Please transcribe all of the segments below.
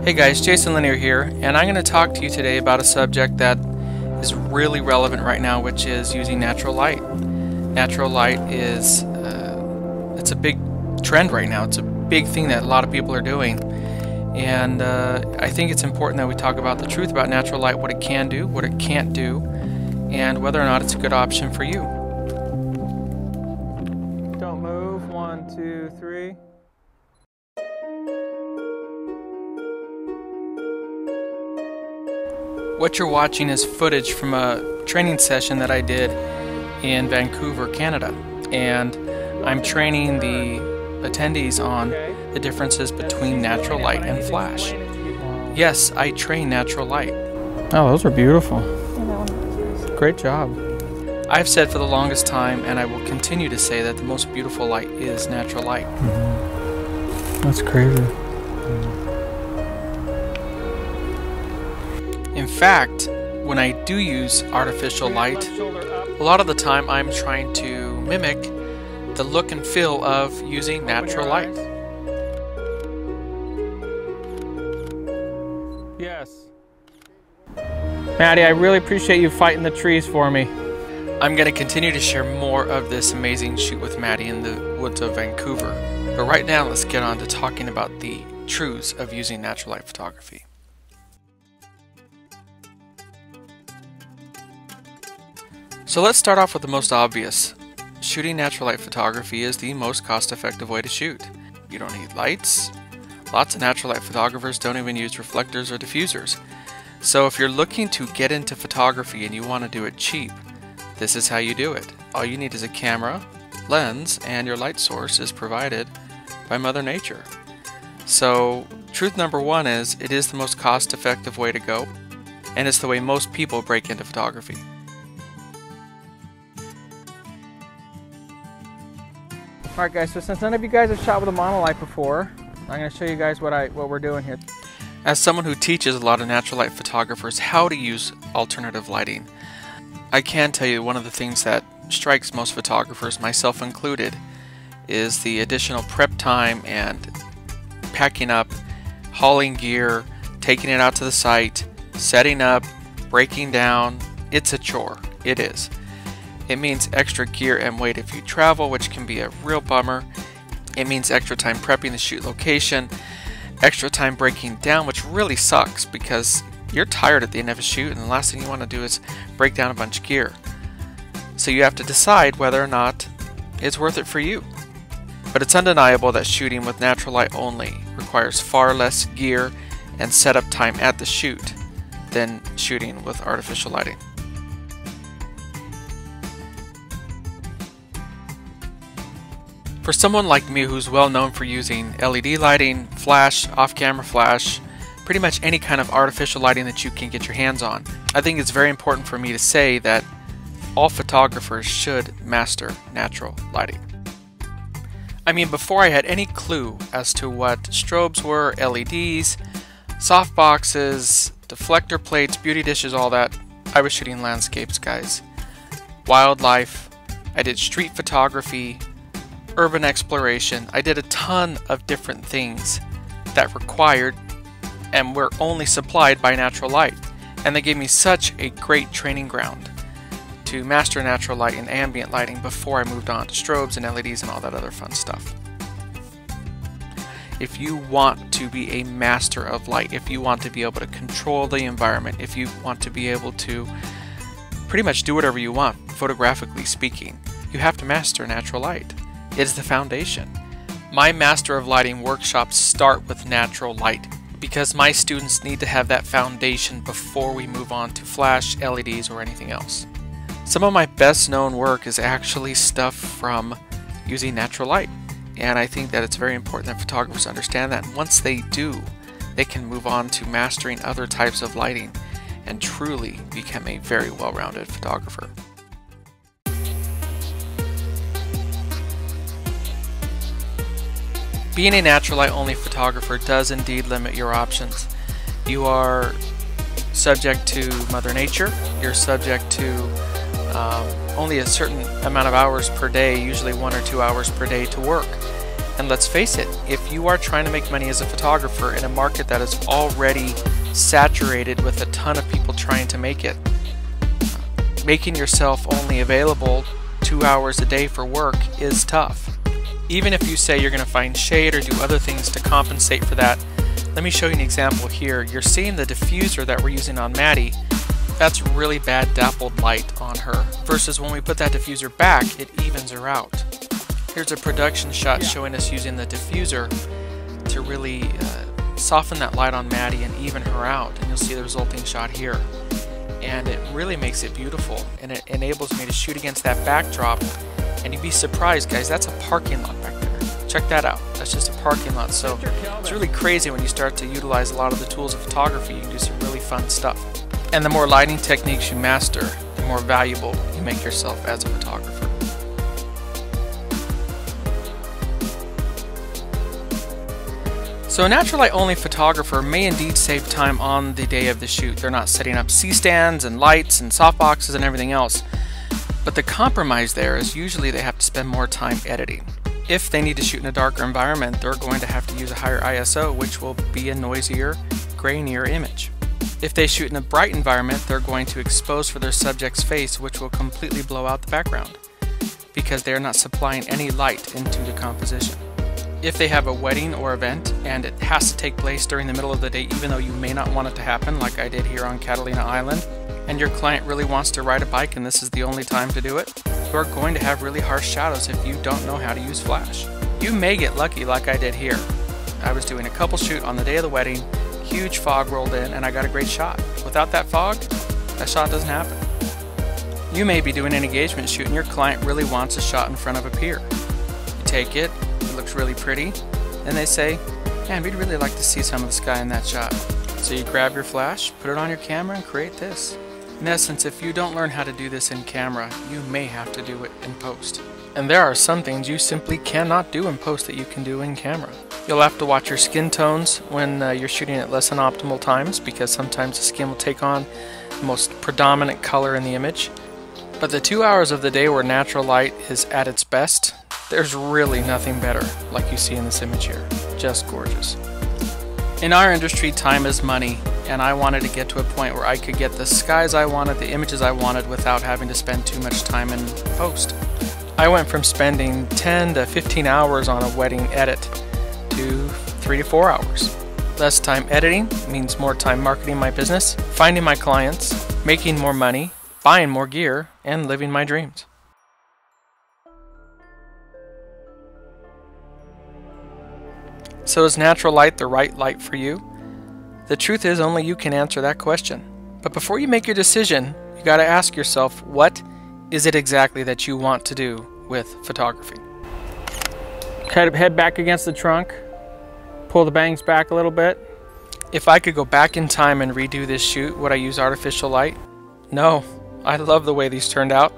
Hey guys, Jason Lanier here, and I'm going to talk to you today about a subject that is really relevant right now, which is using natural light. Natural light is it's a big trend right now. It's a big thing that a lot of people are doing, and I think it's important that we talk about the truth about natural light, what it can do, what it can't do, and whether or not it's a good option for you. Don't move. 1, 2, 3. What you're watching is footage from a training session that I did in Vancouver, Canada, and I'm training the attendees on the differences between natural light and flash. Yes, I train natural light. Oh, those are beautiful. Great job. I've said for the longest time, and I will continue to say, that the most beautiful light is natural light. That's crazy. In fact, when I do use artificial light, a lot of the time I'm trying to mimic the look and feel of using natural light. Yes. Maddie, I really appreciate you fighting the trees for me. I'm going to continue to share more of this amazing shoot with Maddie in the woods of Vancouver. But right now, let's get on to talking about the truths of using natural light photography. So let's start off with the most obvious. Shooting natural light photography is the most cost-effective way to shoot. You don't need lights. Lots of natural light photographers don't even use reflectors or diffusers. So if you're looking to get into photography and you want to do it cheap, this is how you do it. All you need is a camera, lens, and your light source is provided by Mother Nature. So truth number one is, it is the most cost-effective way to go, and it's the way most people break into photography. Alright guys, so since none of you guys have shot with a monolight before, I'm going to show you guys what we're doing here. As someone who teaches a lot of natural light photographers how to use alternative lighting, I can tell you one of the things that strikes most photographers, myself included, is the additional prep time and packing up, hauling gear, taking it out to the site, setting up, breaking down. It's a chore. It is. It means extra gear and weight if you travel, which can be a real bummer. It means extra time prepping the shoot location, extra time breaking down, which really sucks because you're tired at the end of a shoot and the last thing you want to do is break down a bunch of gear. So you have to decide whether or not it's worth it for you. But it's undeniable that shooting with natural light only requires far less gear and setup time at the shoot than shooting with artificial lighting. For someone like me who's well known for using LED lighting, flash, off-camera flash, pretty much any kind of artificial lighting that you can get your hands on, I think it's very important for me to say that all photographers should master natural lighting. I mean, before I had any clue as to what strobes were, LEDs, softboxes, deflector plates, beauty dishes, all that, I was shooting landscapes, guys. Wildlife, I did street photography, urban exploration. I did a ton of different things that required and were only supplied by natural light, and they gave me such a great training ground to master natural light and ambient lighting before I moved on to strobes and LEDs and all that other fun stuff. If you want to be a master of light, if you want to be able to control the environment, if you want to be able to pretty much do whatever you want, photographically speaking, you have to master natural light. It is the foundation. My Master of Lighting workshops start with natural light because my students need to have that foundation before we move on to flash, LEDs, or anything else. Some of my best known work is actually stuff from using natural light, and I think that it's very important that photographers understand that. And once they do, they can move on to mastering other types of lighting and truly become a very well-rounded photographer. Being a natural light only photographer does indeed limit your options. You are subject to Mother Nature, you're subject to only a certain amount of hours per day, usually 1 or 2 hours per day to work. And let's face it, if you are trying to make money as a photographer in a market that is already saturated with a ton of people trying to make it, making yourself only available 2 hours a day for work is tough. Even if you say you're going to find shade or do other things to compensate for that, let me show you an example here. You're seeing the diffuser that we're using on Maddie. That's really bad dappled light on her, versus when we put that diffuser back, it evens her out. Here's a production shot showing us using the diffuser to really soften that light on Maddie and even her out, and you'll see the resulting shot here. And it really makes it beautiful, and it enables me to shoot against that backdrop. And you'd be surprised, guys, that's a parking lot back there. Check that out. That's just a parking lot. So it's really crazy when you start to utilize a lot of the tools of photography. You can do some really fun stuff. And the more lighting techniques you master, the more valuable you make yourself as a photographer. So a natural light only photographer may indeed save time on the day of the shoot. They're not setting up C-stands and lights and softboxes and everything else. But the compromise there is usually they have to spend more time editing. If they need to shoot in a darker environment, they're going to have to use a higher ISO, which will be a noisier, grainier image. If they shoot in a bright environment, they're going to expose for their subject's face, which will completely blow out the background, because they are not supplying any light into the composition. If they have a wedding or event and it has to take place during the middle of the day, even though you may not want it to happen, like I did here on Catalina Island, and your client really wants to ride a bike and this is the only time to do it, you are going to have really harsh shadows if you don't know how to use flash. You may get lucky like I did here. I was doing a couple shoot on the day of the wedding, huge fog rolled in, and I got a great shot. Without that fog, that shot doesn't happen. You may be doing an engagement shoot and your client really wants a shot in front of a pier. You take it, it looks really pretty, and they say, man, we'd really like to see some of the sky in that shot. So you grab your flash, put it on your camera, and create this. In essence, if you don't learn how to do this in camera, you may have to do it in post. And there are some things you simply cannot do in post that you can do in camera. You'll have to watch your skin tones when you're shooting at less than optimal times, because sometimes the skin will take on the most predominant color in the image. But the 2 hours of the day where natural light is at its best, there's really nothing better, like you see in this image here. Just gorgeous. In our industry, time is money, and I wanted to get to a point where I could get the skies I wanted, the images I wanted, without having to spend too much time in post. I went from spending 10 to 15 hours on a wedding edit to 3 to 4 hours. Less time editing means more time marketing my business, finding my clients, making more money, buying more gear, and living my dreams. So is natural light the right light for you? The truth is, only you can answer that question. But before you make your decision, you gotta ask yourself, what is it exactly that you want to do with photography? Head back against the trunk, pull the bangs back a little bit. If I could go back in time and redo this shoot, would I use artificial light? No, I love the way these turned out.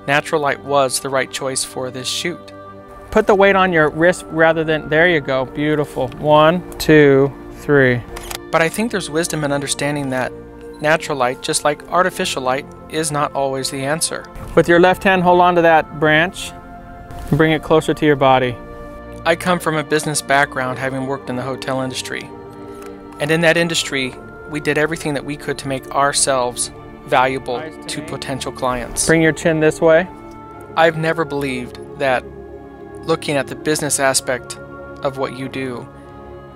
Natural light was the right choice for this shoot. Put the weight on your wrist rather than, there you go, beautiful. 1, 2, 3. But I think there's wisdom in understanding that natural light, just like artificial light, is not always the answer. With your left hand, hold on to that branch and bring it closer to your body. I come from a business background, having worked in the hotel industry. And in that industry, we did everything that we could to make ourselves valuable to potential clients. Bring your chin this way. I've never believed that looking at the business aspect of what you do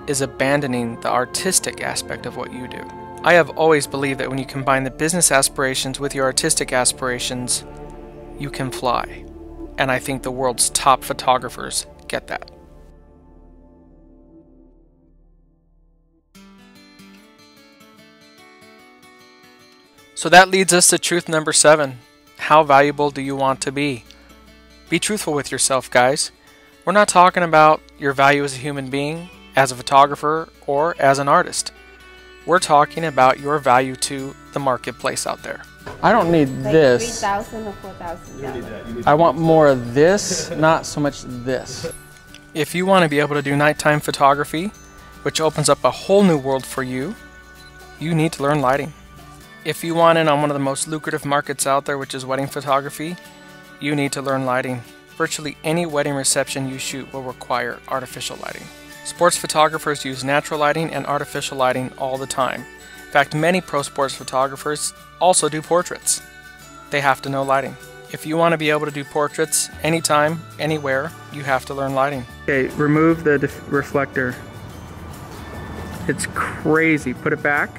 is abandoning the artistic aspect of what you do. I have always believed that when you combine the business aspirations with your artistic aspirations, you can fly. And I think the world's top photographers get that. So that leads us to truth number 7. How valuable do you want to be? Be truthful with yourself, guys. We're not talking about your value as a human being, as a photographer, or as an artist. We're talking about your value to the marketplace out there. I don't need like this. $3,000 or $4,000. I want more of this, not so much this. If you want to be able to do nighttime photography, which opens up a whole new world for you, you need to learn lighting. If you want in on one of the most lucrative markets out there, which is wedding photography, you need to learn lighting. Virtually any wedding reception you shoot will require artificial lighting. Sports photographers use natural lighting and artificial lighting all the time. In fact, many pro sports photographers also do portraits. They have to know lighting. If you want to be able to do portraits anytime, anywhere, you have to learn lighting. Okay, remove the reflector. It's crazy. Put it back.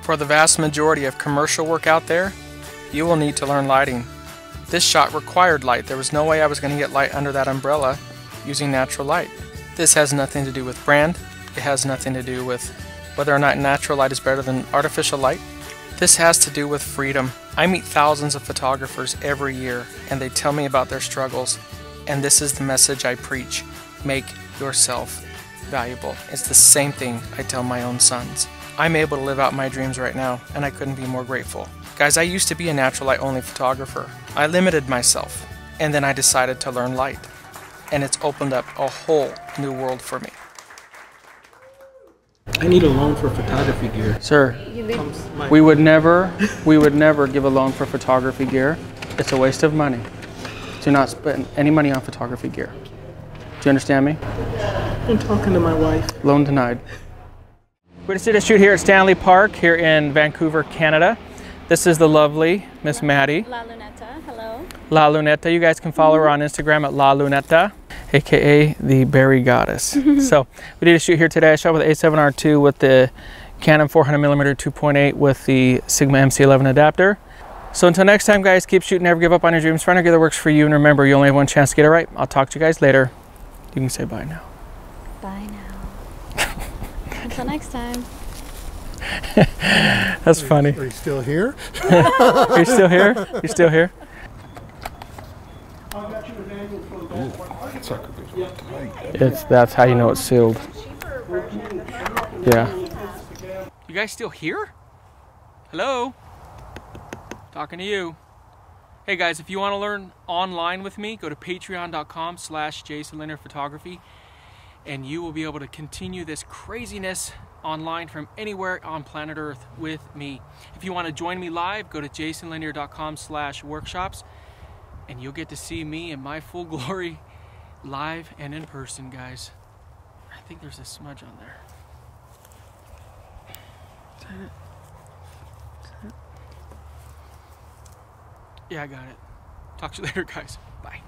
For the vast majority of commercial work out there, you will need to learn lighting. This shot required light. There was no way I was going to get light under that umbrella using natural light. This has nothing to do with brand. It has nothing to do with whether or not natural light is better than artificial light. This has to do with freedom. I meet thousands of photographers every year and they tell me about their struggles, and this is the message I preach. Make yourself valuable. It's the same thing I tell my own sons. I'm able to live out my dreams right now, and I couldn't be more grateful. Guys, I used to be a natural light only photographer. I limited myself, and then I decided to learn light, and it's opened up a whole new world for me. I need a loan for photography gear. Sir, we would never give a loan for photography gear. It's a waste of money. Do not spend any money on photography gear. Do you understand me? I'm talking to my wife. Loan denied. We're just to shoot here at Stanley Park here in Vancouver, Canada. This is the lovely Miss Maddie. La Luneta, hello. La Luneta. You guys can follow her on Instagram at La Luneta, aka the Berry Goddess. So we did a shoot here today. I shot with the A7Rii with the Canon 400mm 2.8 with the Sigma MC11 Adapter. So until next time, guys, keep shooting, never give up on your dreams. Find a gear that works for you, and remember, you only have one chance to get it right. I'll talk to you guys later. You can say bye now. Bye now. Until next time. That's funny. Are you still here? Are you still here? You still here? That's how you know it's sealed. Yeah. You guys still here? Hello? Talking to you. Hey guys, if you want to learn online with me, go to patreon.com/JasonLanier and you will be able to continue this craziness online from anywhere on planet Earth with me. If you want to join me live, go to jasonlanier.com/workshops and you'll get to see me in my full glory live and in person, guys. I think there's a smudge on there. Is that it? Yeah, I got it. Talk to you later, guys. Bye.